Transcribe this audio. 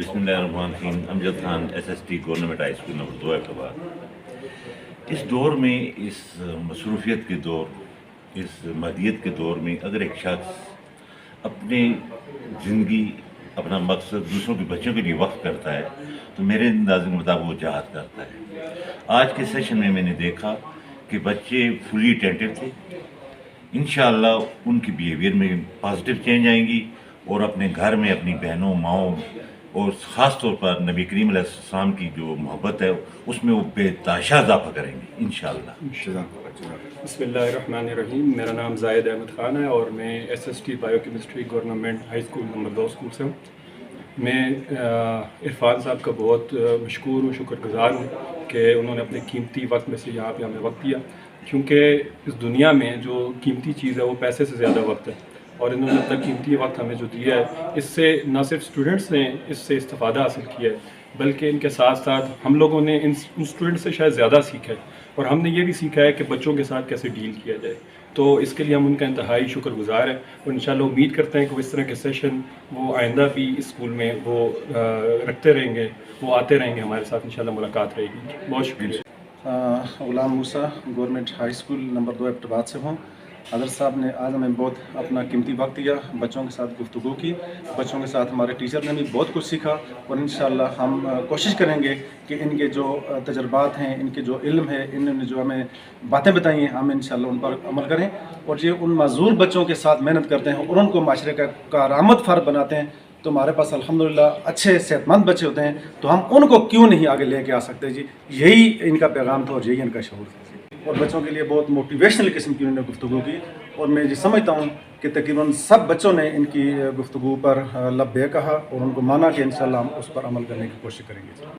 बिस्मिल्लाहिर्रहमानिर्रहीम। Amjad Khan SST government high school number 2 Hyderabad. इस दौर में, इस मसरूफियत के दौर, इस मदीयत के दौर में अगर एक शख्स अपनी ज़िंदगी, अपना मकसद दूसरों के बच्चों के लिए वक्फ करता है तो मेरे अंदाज़े के मुताबिक वो जहाद करता है। आज के सेशन में मैंने देखा कि बच्चे फुली अटेंटिव थे। इंशाअल्लाह उनकी बिहेवियर में पॉजिटिव चेंज आएंगी और अपने घर में अपनी बहनों, माओं और ख़ास तौर पर नबी करीम अलैहिस्सलाम की जो मोहब्बत है उसमें वो बेतहाशा इज़ाफ़ा करेंगे इंशाअल्लाह। बिस्मिल्लाहिर्रहमानिर्रहीम। मेरा नाम जायद अहमद ख़ान है और मैं SST biochemistry government high school number 2 school से हूँ। मैं इरफान साहब का बहुत मशकूर हूँ, शुक्रगुज़ार हूँ कि उन्होंने अपने कीमती वक्त में से यहाँ पे हमें वक्त दिया, क्योंकि इस दुनिया में जो कीमती चीज़ है वो पैसे से ज़्यादा वक्त है, और इन्होंने अपना कीमती वक्त हमें जो दिया है, इससे न सिर्फ स्टूडेंट्स ने इससे इस्तिफ़ादा हासिल किया है, बल्कि इनके साथ साथ हम लोगों ने इन स्टूडेंट्स से शायद ज़्यादा सीखा है, और हमने ये भी सीखा है कि बच्चों के साथ कैसे डील किया जाए। तो इसके लिए हम उनका इंतहाई शुक्रगुज़ार हैं, और इंशाल्लाह उम्मीद करते हैं कि वो इस तरह के सेशन वो आइंदा भी इस स्कूल में वो रखते रहेंगे, वो आते रहेंगे, हमारे साथ इंशाल्लाह मुलाकात रहेगी। बहुत शुक्रिया। Ghulam Musa government high school number 2 Hyderabad से हूँ। हज़रत साहब ने आज हमें बहुत अपना कीमती वक्त दिया, बच्चों के साथ गुफ्तगू की, बच्चों के साथ हमारे टीचर ने भी बहुत कुछ सीखा, और इंशाअल्लाह हम कोशिश करेंगे कि इनके जो तजर्बात हैं, इनके जो इल्म है, इन्होंने जो हमें बातें बताई हैं, हम इंशाअल्लाह उन पर अमल करें, और ये उन माजूर बच्चों के साथ मेहनत करते हैं और उनको माशरे का कारआमद फ़र्द बनाते हैं। तो हमारे पास अल्हम्दुलिल्लाह अच्छे सेहतमंद बच्चे होते हैं, तो हम उनको क्यों नहीं आगे लेके आ सकते जी। यही इनका पैगाम था और यही इनका शऊर था, और बच्चों के लिए बहुत मोटिवेशनल किस्म की उन्होंने गुफ्तगू की, और मैं ये समझता हूँ कि तकरीबन सब बच्चों ने इनकी गुफ्तगू पर लब्बे कहा और उनको माना कि इंशाअल्लाह हम उस पर अमल करने की कोशिश करेंगे।